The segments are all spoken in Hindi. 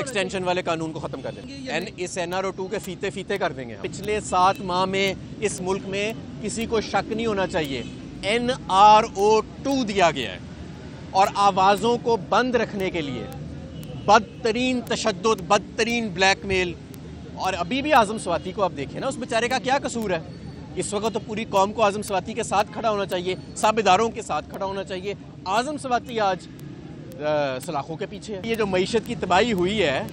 एक्सटेंशन वाले कानून को ख़त्म कर देंगे। इस NRO2 के फीते फीते कर देंगे। पिछले 7 माह में इस मुल्क में किसी को शक नहीं होना चाहिए, NRO2 दिया गया है और आवाज़ों को बंद रखने के लिए बदतरीन तशद्दुद, बदतरीन ब्लैकमेल। और अभी भी आज़म स्वाति को आप देखें ना, उस बेचारे का क्या कसूर है? इस वक्त तो पूरी कौम को आज़म स्वाति के साथ खड़ा होना चाहिए, सब इदारों के साथ खड़ा होना चाहिए। आज़म स्वाति आज सलाखों के पीछे है। ये जो मईशत की तबाही हुई है,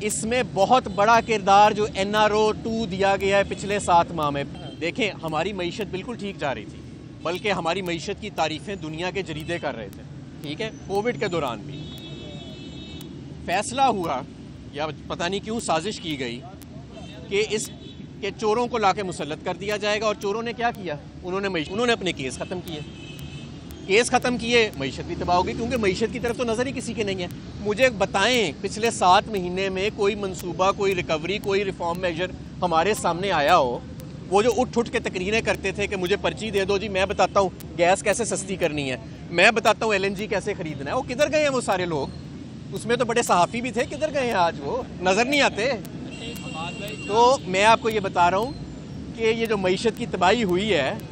इसमें बहुत बड़ा किरदार जो NRO2 दिया गया है पिछले 7 माह में। देखें, हमारी मईशत बिल्कुल ठीक जा रही थी, बल्कि हमारी मईशत की तारीफ़ें दुनिया के जरीदे कर रहे थे, ठीक है। कोविड के दौरान भी फैसला हुआ या पता नहीं क्यों साजिश की गई कि इस के चोरों को लाके मुसल्लत कर दिया जाएगा। और चोरों ने क्या किया? उन्होंने अपने केस ख़त्म किए, मईशत भी तबाह हो गई, क्योंकि मईशत की तरफ तो नज़र ही किसी की नहीं है। मुझे बताएं, पिछले 7 महीने में कोई मंसूबा, कोई रिकवरी, कोई रिफॉर्म मेजर हमारे सामने आया हो? वो जो उठ के तकरीरें करते थे कि मुझे पर्ची दे दो जी, मैं बताता हूँ गैस कैसे सस्ती करनी है, मैं बताता हूँ LNG कैसे ख़रीदना है, वो किधर गए हैं वो सारे लोग? उसमें तो बड़े सहाफ़ी भी थे, किधर गए हैं आज? वो नज़र नहीं आते। तो मैं आपको ये बता रहा हूँ कि ये जो मईशत की तबाही हुई है,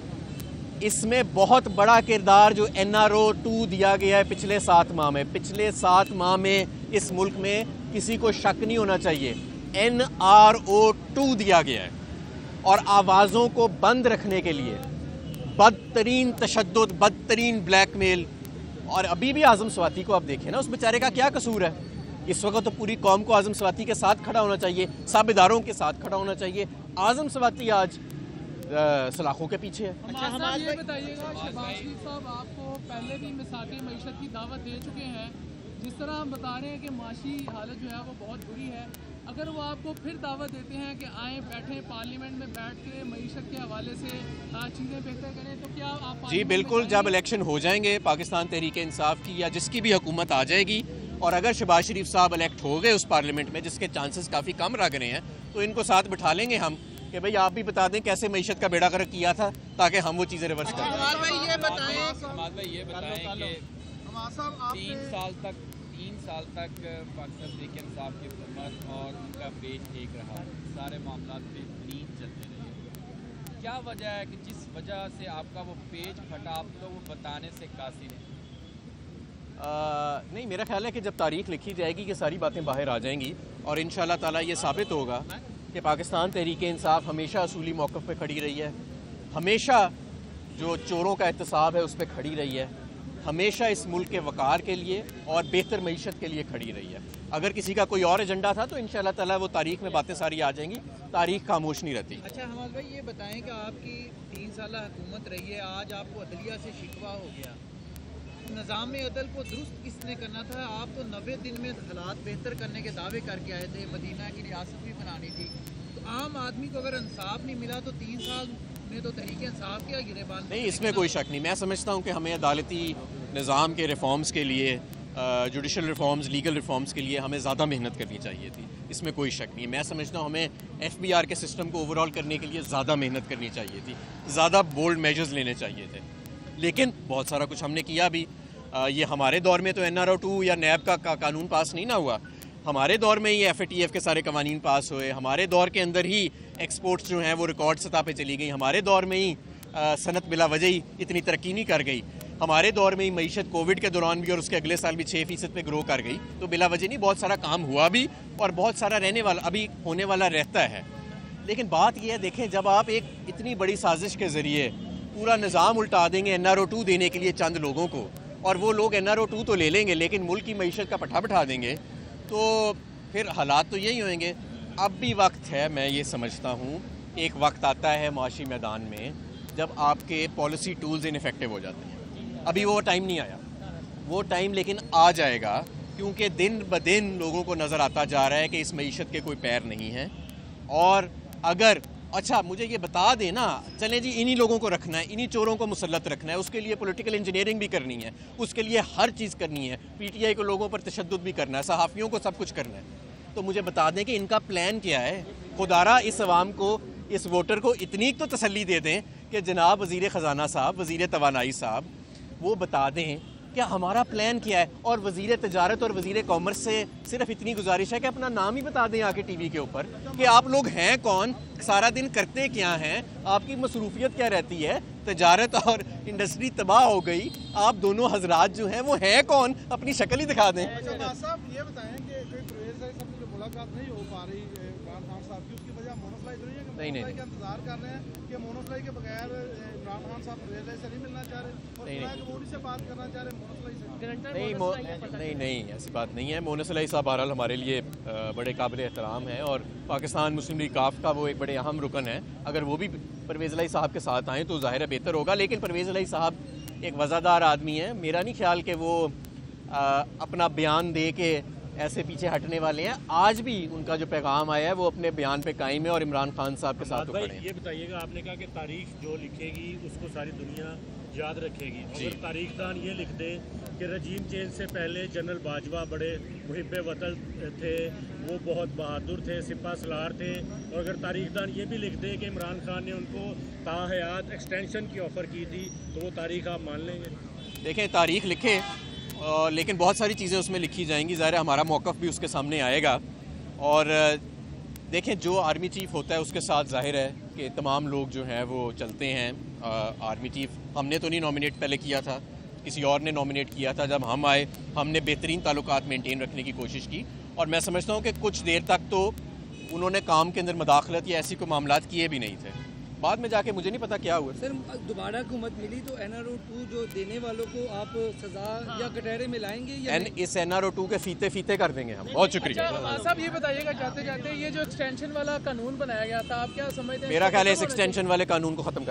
इसमें बहुत बड़ा किरदार जो NRO2 दिया गया है पिछले 7 माह में। पिछले 7 माह में इस मुल्क में किसी को शक नहीं होना चाहिए, NRO2 दिया गया है और आवाज़ों को बंद रखने के लिए बदतरीन तशद्दुद, बदतरीन ब्लैकमेल। और अभी भी आज़म स्वाति को आप देखें ना, उस बेचारे का क्या कसूर है? इस वक्त तो पूरी कौम को आज़म स्वाति के साथ खड़ा होना चाहिए, सब इदारों के साथ खड़ा होना चाहिए। आज़म स्वाति आज सलाखों के पीछे है। अच्छा, हमारे ये बताइएगा, शहबाज शरीफ साहब आपको पहले भी मिसाक़े मईशत की दावत दे चुके हैं। जिस तरह हम बता रहे हैं कि माशी हालत जो है वो बहुत बुरी है, अगर वो आपको फिर दावत देते हैं कि आए बैठें पार्लियामेंट में बैठ के मईशत के हवाले से चीज़ें बेहतर करें, तो क्या आप? जी बिल्कुल, जब इलेक्शन हो जाएंगे पाकिस्तान तहरीक इंसाफ की या जिसकी भी हुकूमत आ जाएगी, और अगर शहबाज शरीफ साहब इलेक्ट हो गए उस पार्लियामेंट में, जिसके चांसेस काफ़ी कम लग रहे हैं, तो इनको साथ बिठा लेंगे हम कि भाई आप भी बता दें कैसे मईशत का बेड़ा गर्क किया था, ताकि हम वो चीज़ें रिवर्स करें। हमाद भाई ये बताएं कि 3 साल तक पाकिस्तान तहरीक इंसाफ की हुकूमत और उनका पेज ठीक रहा, सारे मामला बेहतरीन चलते रहे। क्या वजह है कि जिस वजह से आपका वो पेज फटा, आप तो वो बताने से कासिर हैं? नहीं, मेरा ख्याल है कि जब तारीख लिखी जाएगी कि सारी बातें बाहर आ जाएंगी और इंशाल्लाह ताला ये साबित होगा कि पाकिस्तान तहरीक इंसाफ हमेशा असूली मौक़िफ़ पे खड़ी रही है, हमेशा जो चोरों का एहतसाब है उस पर खड़ी रही है, हमेशा इस मुल्क के वक़ार के लिए और बेहतर मईशत के लिए खड़ी रही है। अगर किसी का कोई और एजेंडा था तो इंशाल्लाह ताला वो तारीख में बातें सारी आ जाएंगी, तारीख खामोश नहीं रहती। अच्छा, हमाद भाई ये बताएं कि आपकी 3 साल हुकूमत रही है, आज आपको अदलिया से शिकवा हो गया, निज़ाम अदल को दुरुस्त किसने करना था? आप तो 90 दिन में हालात बेहतर करने के दावे करके आए थे, मदीना की रियासत भी बनानी थी। तो आम आदमी को अगर इंसाफ नहीं मिला तो 3 साल में तो तहरीक इंसाफ क्या गिरेबान? नहीं, इसमें कोई शक नहीं। मैं समझता हूँ कि हमें अदालती निज़ाम के रिफॉर्म्स के लिए, जुडिशल रिफॉर्म्स, लीगल रिफॉर्म्स के लिए हमें ज़्यादा मेहनत करनी चाहिए थी, इसमें कोई शक नहीं। मैं समझता हूँ हमें FBR के सिस्टम को ओवरऑल करने के लिए ज़्यादा मेहनत करनी चाहिए थी, ज़्यादा बोल्ड मेजर्स लेने चाहिए थे, लेकिन बहुत सारा कुछ हमने किया भी। ये हमारे दौर में तो NRO2 या नैब का कानून पास नहीं ना हुआ, हमारे दौर में ही FATF के सारे कवानीन पास हुए, हमारे दौर के अंदर ही एक्सपोर्ट्स जो हैं वो रिकॉर्ड सतह पे चली गई, हमारे दौर में ही सनत बिला वजह ही इतनी तरक्की नहीं कर गई, हमारे दौर में ही मईशत कोविड के दौरान भी और उसके अगले साल भी 6% पे ग्रो कर गई। तो बिला वजह नहीं, बहुत सारा काम हुआ भी और बहुत सारा रहने वाला अभी होने वाला रहता है। लेकिन बात यह है, देखें, जब आप एक इतनी बड़ी साजिश के ज़रिए पूरा निज़ाम उल्टा देंगे NRO2 देने के लिए चंद लोगों को, और वो लोग NRO2 तो ले लेंगे लेकिन मुल्क की मईशत का पट्टा बिठा देंगे, तो फिर हालात तो यही होंगे। अब भी वक्त है, मैं ये समझता हूँ, एक वक्त आता है माशी मैदान में जब आपके पॉलिसी टूल्स इनफेक्टिव हो जाते हैं। अभी वो टाइम नहीं आया, वो टाइम लेकिन आ जाएगा, क्योंकि दिन ब दिन लोगों को नज़र आता जा रहा है कि इस मईशत के कोई पैर नहीं हैं। और अगर अच्छा मुझे ये बता दें ना, चलें जी, इन्हीं लोगों को रखना है, इन्हीं चोरों को मुसल्लत रखना है, उसके लिए पॉलिटिकल इंजीनियरिंग भी करनी है, उसके लिए हर चीज़ करनी है, PTI को लोगों पर तशद्दुद भी करना है, सहाफ़ियों को सब कुछ करना है, तो मुझे बता दें कि इनका प्लान क्या है। खुदारा इस अवाम को, इस वोटर को इतनी तो तसल्ली दे दें कि जनाब वज़ीर ख़जाना साहब, वज़ीर तवानाई साहब, वो बता दें क्या हमारा प्लान क्या है। और वज़ीर तजारत और वज़ीर कॉमर्स से सिर्फ इतनी गुजारिश है कि अपना नाम ही बता दें आके टीवी के ऊपर कि आप लोग हैं कौन, सारा दिन करते क्या हैं, आपकी मसरूफियत क्या रहती है। तजारत और इंडस्ट्री तबाह हो गई, आप दोनों हजरात जो हैं वो हैं कौन, अपनी शक्ल ही दिखा दें। साहब ये बताएं कि जो परवेज़ भाई साहब से मुलाकात नहीं हो पा रही इमरान खान साहब की, उसकी वजह मोनोफ्लाई तो नहीं है कि मोनोफ्लाई का इंतजार कर रहे हैं कि मोनोफ्लाई के बगैर इमरान खान साहब परवेज़ भाई से नहीं मिलना चाह रहे और कि वो उनसे बात करना चाह रहे मोनोफ्लाई से। नहीं ऐसी बात नहीं है। मोनस अलई साहब बहरहाल हमारे लिए बड़े काबिल एहतराम हैं और पाकिस्तान मुस्लिम लीग काफ का वो एक बड़े अहम रुकन है। अगर वो भी परवेज़ अलई साहब के साथ आएँ तो ज़ाहिर है बेहतर होगा, लेकिन परवेज़ अलई साहब एक वज़ादार आदमी है। मेरा नहीं ख्याल कि वो अपना बयान दे के ऐसे पीछे हटने वाले हैं। आज भी उनका जो पैगाम आया है वो अपने बयान पे कायम है और इमरान खान साहब के साथ खड़े हैं। ये बताइएगा, आपने कहा कि तारीख जो लिखेगी उसको सारी दुनिया याद रखेगी। अगर तारीखदान ये लिख दे कि रजीम चेंज से पहले जनरल बाजवा बड़े मुहिब वतन थे, वो बहुत बहादुर थे, सिपा सलार थे, और अगर तारीखदान ये भी लिख दे कि इमरान खान ने उनको ताहयात एक्सटेंशन की ऑफ़र की थी, तो वो तारीख आप मान लेंगे? देखें, तारीख लिखे लेकिन बहुत सारी चीज़ें उसमें लिखी जाएंगी। ज़ाहिर है हमारा मौक़िफ़ भी उसके सामने आएगा। और देखें, जो आर्मी चीफ़ होता है उसके साथ ज़ाहिर है कि तमाम लोग जो हैं वो चलते हैं। आर्मी चीफ़ हमने तो नहीं नॉमिनेट पहले किया था, किसी और ने नॉमिनेट किया था। जब हम आए हमने बेहतरीन ताल्लुकात मेंटेन रखने की कोशिश की और मैं समझता हूँ कि कुछ देर तक तो उन्होंने काम के अंदर मुदाखलत या ऐसी कोई मामलात किए भी नहीं थे। बाद में जाके मुझे नहीं पता क्या हुआ। सर, दोबारा हुकूमत मिली तो NRO 2 जो देने वालों को आप सज़ा या कटहरे में लाएंगे या इस NRO 2 के फीते कर देंगे हम। बहुत शुक्रिया। अच्छा साहब, ये बताइएगा जाते जाते, ये जो एक्सटेंशन वाला कानून बनाया गया था, आप क्या समझते हैं? मेरा ख्याल है इस एक्सटेंशन वाले कानून को ख़त्म कर